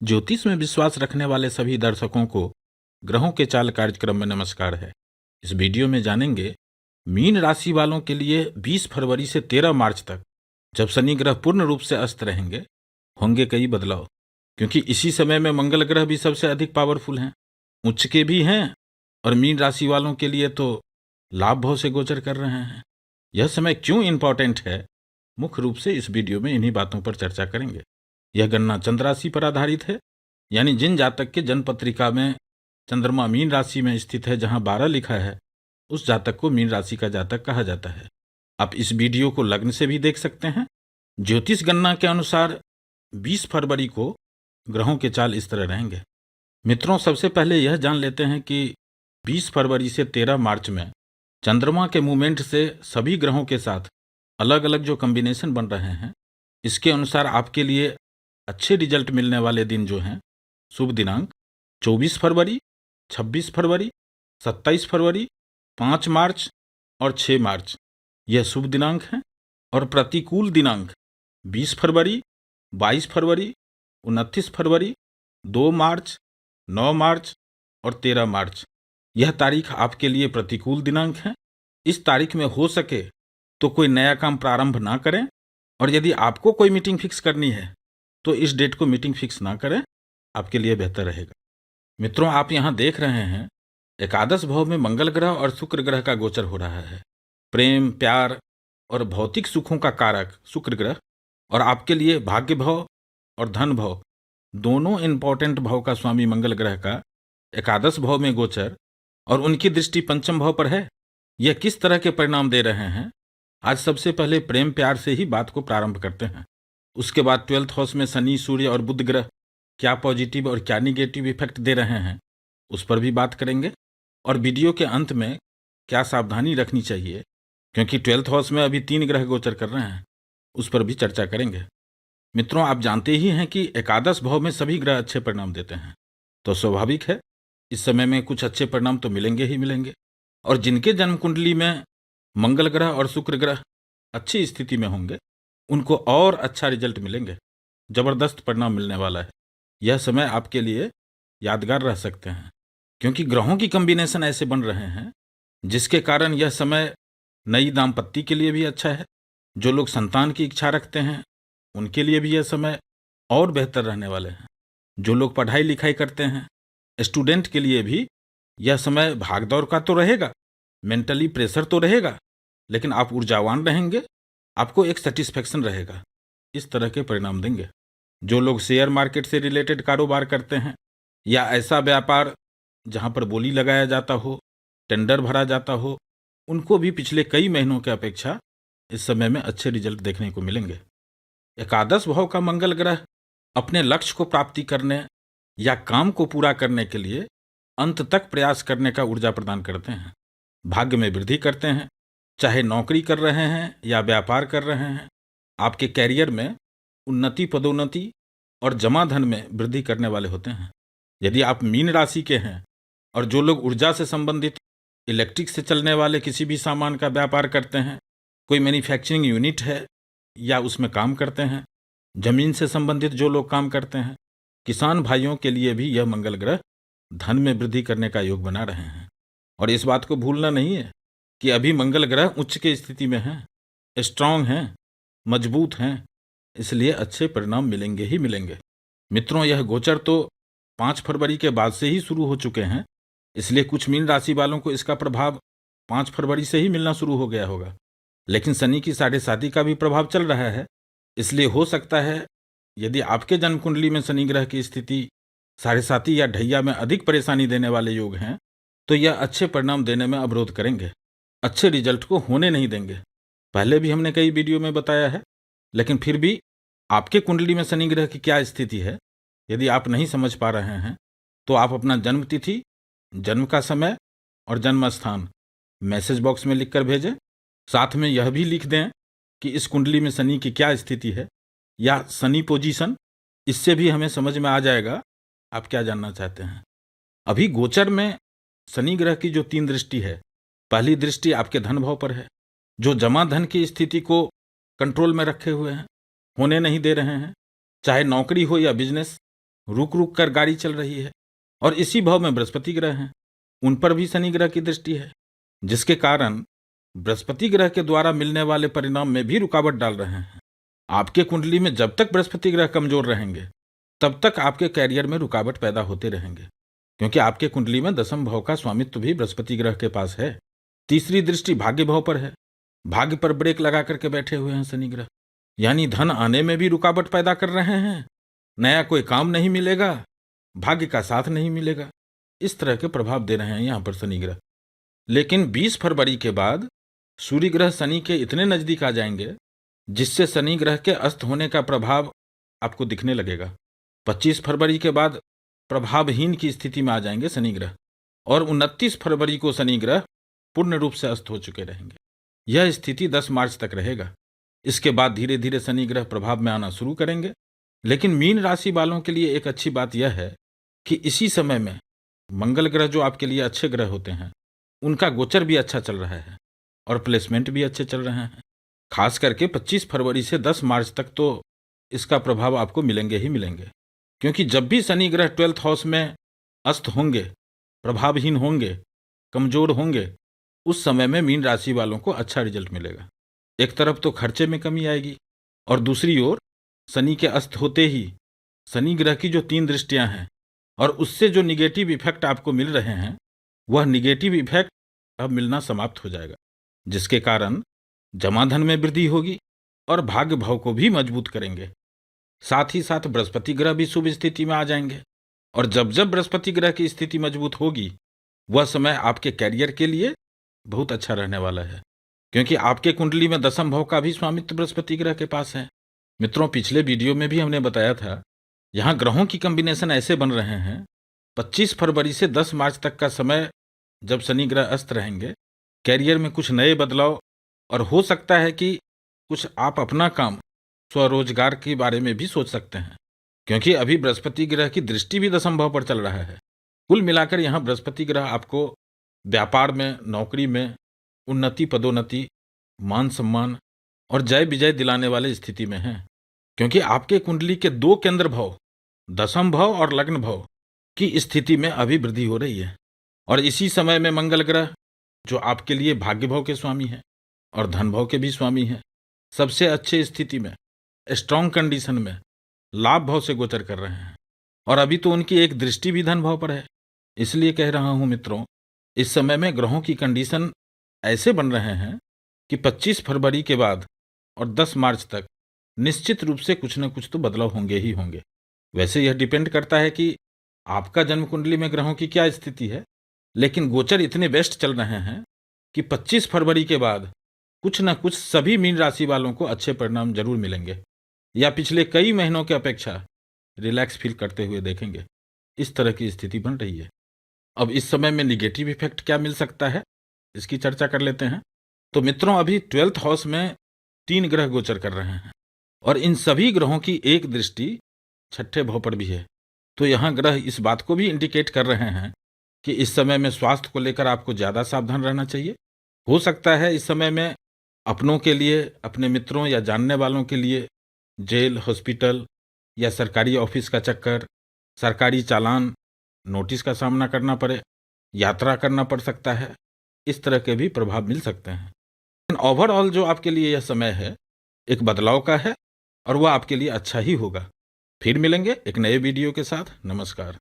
ज्योतिष में विश्वास रखने वाले सभी दर्शकों को ग्रहों के चाल कार्यक्रम में नमस्कार है। इस वीडियो में जानेंगे मीन राशि वालों के लिए 20 फरवरी से 13 मार्च तक, जब शनि ग्रह पूर्ण रूप से अस्त रहेंगे, होंगे कई बदलाव। क्योंकि इसी समय में मंगल ग्रह भी सबसे अधिक पावरफुल हैं, उच्च के भी हैं, और मीन राशि वालों के लिए तो लाभ भाव से गोचर कर रहे हैं। यह समय क्यों इंपॉर्टेंट है, मुख्य रूप से इस वीडियो में इन्हीं बातों पर चर्चा करेंगे। यह गणना चंद्र राशि पर आधारित है, यानी जिन जातक के जन्म पत्रिका में चंद्रमा मीन राशि में स्थित है, जहां 12 लिखा है, उस जातक को मीन राशि का जातक कहा जाता है। आप इस वीडियो को लग्न से भी देख सकते हैं। ज्योतिष गणना के अनुसार 20 फरवरी को ग्रहों के चाल इस तरह रहेंगे। मित्रों, सबसे पहले यह जान लेते हैं कि 20 फरवरी से 13 मार्च में चंद्रमा के मूवमेंट से सभी ग्रहों के साथ अलग अलग जो कॉम्बिनेशन बन रहे हैं, इसके अनुसार आपके लिए अच्छे रिजल्ट मिलने वाले दिन जो हैं, शुभ दिनांक 24 फरवरी, 26 फरवरी, 27 फरवरी, 5 मार्च और 6 मार्च, यह शुभ दिनांक हैं। और प्रतिकूल दिनांक 20 फरवरी, 22 फरवरी, 29 फरवरी, 2 मार्च, 9 मार्च और 13 मार्च, यह तारीख आपके लिए प्रतिकूल दिनांक हैं। इस तारीख में हो सके तो कोई नया काम प्रारंभ ना करें, और यदि आपको कोई मीटिंग फिक्स करनी है तो इस डेट को मीटिंग फिक्स ना करें, आपके लिए बेहतर रहेगा। मित्रों, आप यहां देख रहे हैं एकादश भाव में मंगल ग्रह और शुक्र ग्रह का गोचर हो रहा है। प्रेम, प्यार और भौतिक सुखों का कारक शुक्र ग्रह और आपके लिए भाग्य भाव और धन भाव, दोनों इंपॉर्टेंट भाव का स्वामी मंगल ग्रह का एकादश भाव में गोचर और उनकी दृष्टि पंचम भाव पर है। यह किस तरह के परिणाम दे रहे हैं, आज सबसे पहले प्रेम प्यार से ही बात को प्रारंभ करते हैं। उसके बाद 12th हाउस में शनि, सूर्य और बुध ग्रह क्या पॉजिटिव और क्या निगेटिव इफेक्ट दे रहे हैं, उस पर भी बात करेंगे। और वीडियो के अंत में क्या सावधानी रखनी चाहिए, क्योंकि 12th हाउस में अभी 3 ग्रह गोचर कर रहे हैं, उस पर भी चर्चा करेंगे। मित्रों, आप जानते ही हैं कि एकादश भाव में सभी ग्रह अच्छे परिणाम देते हैं, तो स्वाभाविक है इस समय में कुछ अच्छे परिणाम तो मिलेंगे ही मिलेंगे। और जिनके जन्म कुंडली में मंगल ग्रह और शुक्र ग्रह अच्छी स्थिति में होंगे, उनको और अच्छा रिजल्ट मिलेंगे, जबरदस्त परिणाम मिलने वाला है। यह समय आपके लिए यादगार रह सकते हैं, क्योंकि ग्रहों की कॉम्बिनेशन ऐसे बन रहे हैं जिसके कारण यह समय नई दाम्पत्य के लिए भी अच्छा है। जो लोग संतान की इच्छा रखते हैं, उनके लिए भी यह समय और बेहतर रहने वाले हैं। जो लोग पढ़ाई लिखाई करते हैं, स्टूडेंट के लिए भी यह समय भागदौड़ का तो रहेगा, मेंटली प्रेशर तो रहेगा, लेकिन आप ऊर्जावान रहेंगे, आपको एक सेटिस्फेक्शन रहेगा। इस तरह के परिणाम देंगे। जो लोग शेयर मार्केट से रिलेटेड कारोबार करते हैं, या ऐसा व्यापार जहां पर बोली लगाया जाता हो, टेंडर भरा जाता हो, उनको भी पिछले कई महीनों के अपेक्षा इस समय में अच्छे रिजल्ट देखने को मिलेंगे। एकादश भाव का मंगल ग्रह अपने लक्ष्य को प्राप्ति करने या काम को पूरा करने के लिए अंत तक प्रयास करने का ऊर्जा प्रदान करते हैं, भाग्य में वृद्धि करते हैं। चाहे नौकरी कर रहे हैं या व्यापार कर रहे हैं, आपके कैरियर में उन्नति, पदोन्नति और जमा धन में वृद्धि करने वाले होते हैं। यदि आप मीन राशि के हैं और जो लोग ऊर्जा से संबंधित, इलेक्ट्रिक से चलने वाले किसी भी सामान का व्यापार करते हैं, कोई मैन्युफैक्चरिंग यूनिट है या उसमें काम करते हैं, जमीन से संबंधित जो लोग काम करते हैं, किसान भाइयों के लिए भी यह मंगल ग्रह धन में वृद्धि करने का योग बना रहे हैं। और इस बात को भूलना नहीं है कि अभी मंगल ग्रह उच्च की स्थिति में हैं, स्ट्रांग हैं, मजबूत हैं, इसलिए अच्छे परिणाम मिलेंगे ही मिलेंगे। मित्रों, यह गोचर तो 5 फरवरी के बाद से ही शुरू हो चुके हैं, इसलिए कुछ मीन राशि वालों को इसका प्रभाव 5 फरवरी से ही मिलना शुरू हो गया होगा। लेकिन शनि की 7.5 का भी प्रभाव चल रहा है, इसलिए हो सकता है यदि आपके जन्म कुंडली में शनि ग्रह की स्थिति 7.5 या ढैया में अधिक परेशानी देने वाले योग हैं, तो यह अच्छे परिणाम देने में अवरोध करेंगे, अच्छे रिजल्ट को होने नहीं देंगे। पहले भी हमने कई वीडियो में बताया है, लेकिन फिर भी आपके कुंडली में शनि ग्रह की क्या स्थिति है, यदि आप नहीं समझ पा रहे हैं, तो आप अपना जन्म तिथि, जन्म का समय और जन्म स्थान मैसेज बॉक्स में लिखकर भेजें। साथ में यह भी लिख दें कि इस कुंडली में शनि की क्या स्थिति है या शनि पोजीशन, इससे भी हमें समझ में आ जाएगा आप क्या जानना चाहते हैं। अभी गोचर में शनि ग्रह की जो 3 दृष्टि है, पहली दृष्टि आपके धन भाव पर है, जो जमा धन की स्थिति को कंट्रोल में रखे हुए हैं, होने नहीं दे रहे हैं। चाहे नौकरी हो या बिजनेस, रुक रुक कर गाड़ी चल रही है। और इसी भाव में बृहस्पति ग्रह हैं, उन पर भी शनि ग्रह की दृष्टि है, जिसके कारण बृहस्पति ग्रह के द्वारा मिलने वाले परिणाम में भी रुकावट डाल रहे हैं। आपके कुंडली में जब तक बृहस्पति ग्रह कमजोर रहेंगे तब तक आपके कैरियर में रुकावट पैदा होते रहेंगे, क्योंकि आपके कुंडली में दसम भाव का स्वामित्व भी बृहस्पति ग्रह के पास है। तीसरी दृष्टि भाग्य भाव पर है। भाग्य पर ब्रेक लगा करके बैठे हुए हैं शनि ग्रह, यानी धन आने में भी रुकावट पैदा कर रहे हैं, नया कोई काम नहीं मिलेगा, भाग्य का साथ नहीं मिलेगा। इस तरह के प्रभाव दे रहे हैं यहाँ पर शनि ग्रह। लेकिन 20 फरवरी के बाद सूर्य ग्रह शनि के इतने नजदीक आ जाएंगे जिससे शनि ग्रह के अस्त होने का प्रभाव आपको दिखने लगेगा। 25 फरवरी के बाद प्रभावहीन की स्थिति में आ जाएंगे शनि ग्रह, और 29 फरवरी को शनि ग्रह पूर्ण रूप से अस्त हो चुके रहेंगे। यह स्थिति 10 मार्च तक रहेगा। इसके बाद धीरे धीरे शनि ग्रह प्रभाव में आना शुरू करेंगे। लेकिन मीन राशि वालों के लिए एक अच्छी बात यह है कि इसी समय में मंगल ग्रह, जो आपके लिए अच्छे ग्रह होते हैं, उनका गोचर भी अच्छा चल रहा है और प्लेसमेंट भी अच्छे चल रहे हैं। खास करके 25 फरवरी से 10 मार्च तक तो इसका प्रभाव आपको मिलेंगे ही मिलेंगे, क्योंकि जब भी शनि ग्रह 12th हाउस में अस्त होंगे, प्रभावहीन होंगे, कमजोर होंगे, उस समय में मीन राशि वालों को अच्छा रिजल्ट मिलेगा। एक तरफ तो खर्चे में कमी आएगी, और दूसरी ओर शनि के अस्त होते ही शनि ग्रह की जो 3 दृष्टियां हैं और उससे जो निगेटिव इफेक्ट आपको मिल रहे हैं, वह निगेटिव इफेक्ट अब मिलना समाप्त हो जाएगा, जिसके कारण जमाधन में वृद्धि होगी और भाग्य भाव को भी मजबूत करेंगे। साथ ही साथ बृहस्पति ग्रह भी शुभ स्थिति में आ जाएंगे, और जब जब बृहस्पति ग्रह की स्थिति मजबूत होगी, वह समय आपके कैरियर के लिए बहुत अच्छा रहने वाला है, क्योंकि आपके कुंडली में दसम भाव का भी स्वामित्व बृहस्पति ग्रह के पास है। मित्रों, पिछले वीडियो में भी हमने बताया था, यहाँ ग्रहों की कॉम्बिनेशन ऐसे बन रहे हैं। 25 फरवरी से 10 मार्च तक का समय जब शनि ग्रह अस्त रहेंगे, कैरियर में कुछ नए बदलाव, और हो सकता है कि कुछ आप अपना काम, स्वरोजगार के बारे में भी सोच सकते हैं, क्योंकि अभी बृहस्पति ग्रह की दृष्टि भी दसम भाव पर चल रहा है। कुल मिलाकर यहाँ बृहस्पति ग्रह आपको व्यापार में, नौकरी में उन्नति, पदोन्नति, मान सम्मान और जय विजय दिलाने वाले स्थिति में हैं, क्योंकि आपके कुंडली के 2 केंद्र भाव, दसम भाव और लग्न भाव की स्थिति में अभी वृद्धि हो रही है। और इसी समय में मंगल ग्रह, जो आपके लिए भाग्य भाव के स्वामी हैं और धन भाव के भी स्वामी हैं, सबसे अच्छे स्थिति में, स्ट्रॉन्ग कंडीशन में लाभ भाव से गोचर कर रहे हैं, और अभी तो उनकी एक दृष्टि भी धन भाव पर है। इसलिए कह रहा हूं मित्रों, इस समय में ग्रहों की कंडीशन ऐसे बन रहे हैं कि 25 फरवरी के बाद और 10 मार्च तक निश्चित रूप से कुछ न कुछ तो बदलाव होंगे ही होंगे। वैसे यह डिपेंड करता है कि आपका जन्म कुंडली में ग्रहों की क्या स्थिति है, लेकिन गोचर इतने बेस्ट चल रहे हैं कि 25 फरवरी के बाद कुछ न कुछ सभी मीन राशि वालों को अच्छे परिणाम जरूर मिलेंगे, या पिछले कई महीनों की अपेक्षा रिलैक्स फील करते हुए देखेंगे। इस तरह की स्थिति बन रही है। अब इस समय में निगेटिव इफेक्ट क्या मिल सकता है, इसकी चर्चा कर लेते हैं। तो मित्रों, अभी 12th हाउस में 3 ग्रह गोचर कर रहे हैं, और इन सभी ग्रहों की एक दृष्टि 6ठे भाव पर भी है। तो यहाँ ग्रह इस बात को भी इंडिकेट कर रहे हैं कि इस समय में स्वास्थ्य को लेकर आपको ज़्यादा सावधान रहना चाहिए। हो सकता है इस समय में अपनों के लिए, अपने मित्रों या जानने वालों के लिए जेल, हॉस्पिटल या सरकारी ऑफिस का चक्कर, सरकारी चालान, नोटिस का सामना करना पड़े, यात्रा करना पड़ सकता है। इस तरह के भी प्रभाव मिल सकते हैं। लेकिन ओवरऑल जो आपके लिए यह समय है, एक बदलाव का है, और वह आपके लिए अच्छा ही होगा। फिर मिलेंगे एक नए वीडियो के साथ। नमस्कार।